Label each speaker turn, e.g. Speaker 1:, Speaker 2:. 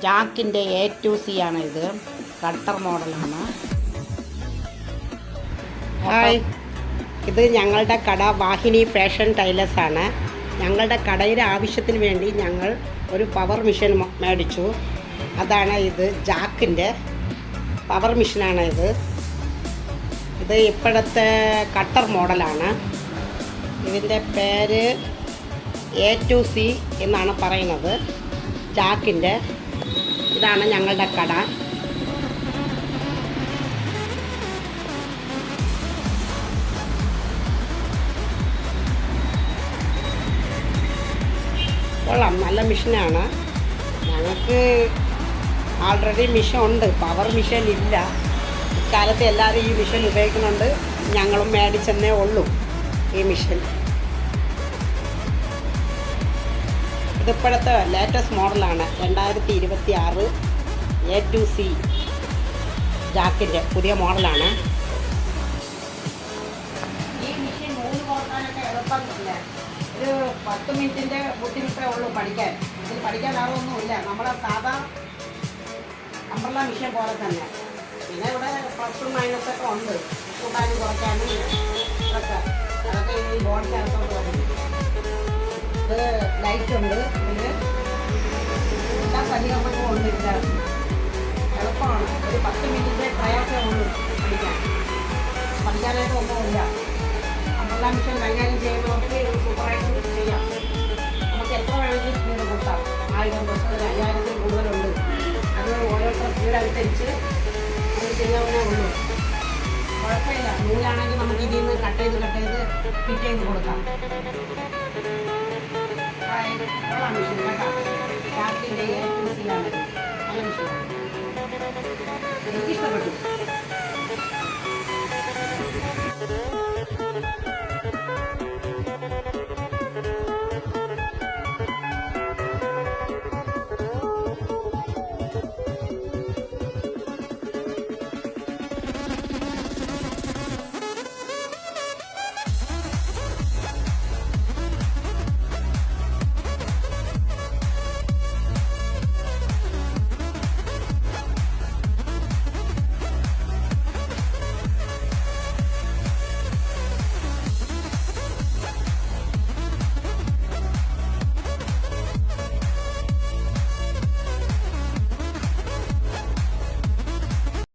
Speaker 1: ജാക്കിൻ്റെ A to C ആണ് ഇത്. Cutter മോഡലാണ്. ഹായ്, ഇത് ഞങ്ങളുടെ കട വാഹിനി ഫാഷൻ ടൈലേഴ്സ് ആണ്. ഞങ്ങളുടെ കടയുടെ ആവശ്യത്തിന് വേണ്ടി ഞങ്ങൾ ഒരു പവർ മെഷീൻ മേടിച്ചു. അതാണ് ഇത്, ജാക്കിൻ്റെ പവർ മെഷീനാണ് ഇത്. ഇത് ഇപ്പോഴത്തെ കട്ടർ മോഡലാണ്. ഇതിൻ്റെ പേര് A to C എന്നാണ് പറയുന്നത്. ജാക്കിൻ്റെ ഇതാണ് ഞങ്ങളുടെ കട. കൊള്ളാം, നല്ല മെഷീനാണ്. ഞങ്ങൾക്ക് ആൾറെഡി മെഷീൻ ഉണ്ട്, പവർ മെഷീൻ ഇല്ല. ഇക്കാലത്ത് എല്ലാവരും ഈ മെഷീൻ ഉപയോഗിക്കുന്നുണ്ട്. ഞങ്ങളും മേടിച്ചെന്നേ ഉള്ളൂ ഈ മെഷീൻ. ഇതിപ്പോഴത്തെ ലേറ്റസ്റ്റ് മോഡലാണ്. 2026 A to C ജാക്കിൻ്റെ പുതിയ മോഡലാണ്. ഈ മെഷീൻ നൂല് കോർക്കാനൊക്കെ എളുപ്പമില്ല. ഒരു 10 മിനിറ്റിൻ്റെ ബുദ്ധിമുട്ടേ ഉള്ളൂ പഠിക്കാൻ. ഇതിൽ പഠിക്കാൻ ആളൊന്നുമില്ല. നമ്മുടെ സാധാ അംബ്രല്ല മെഷീൻ പോലെ തന്നെ. പിന്നെ ഇവിടെ പ്ലസും മൈനസൊക്കെ ഉണ്ട്, കൂട്ടാനും കുറയ്ക്കാനും ഇതൊക്കെ. അതൊക്കെ ഈ ബോർഡിനകത്തോട്ട് വരും. ഇത് ലൈറ്റ് ഉണ്ട്. ഇതിന് എല്ലാ സജ്ജീകരണങ്ങളും ഉണ്ട്. ഇതിൻ്റെ എളുപ്പമാണ്. ഒരു 10 മിനിറ്റിൻ്റെ പ്രയാസമേ ഉള്ളൂ പഠിക്കാനായിട്ട് ഒന്നുമില്ല. അംബ്രല്ല മെഷീൻ കൈകാര്യം ചെയ്യുന്നവർക്ക് സൂപ്പറായിട്ട് ചെയ്യാം. നമുക്ക് എത്ര വേണമെങ്കിലും സ്പീഡ് കൂട്ടാം. 1000 തൊട്ട് 5000 കൂടുതലുണ്ട്. അത് ഓരോരുത്തർ സ്പീഡ് അനുസരിച്ച് അത് ചെയ്യാവുന്നേ ഉള്ളൂ. കുഴപ്പമില്ല. നൂലാണെങ്കിൽ നമുക്ക് ഇതിൽ നിന്ന് കട്ട് ചെയ്ത് ഫിറ്റ് ചെയ്ത് കൊടുക്കാം. മെഷീൻ കേട്ടോ, ജാക്കിൻ്റെ A to C ആണ്. നല്ല മെഷീനാണ്. എനിക്കിഷ്ടപ്പെട്ടു.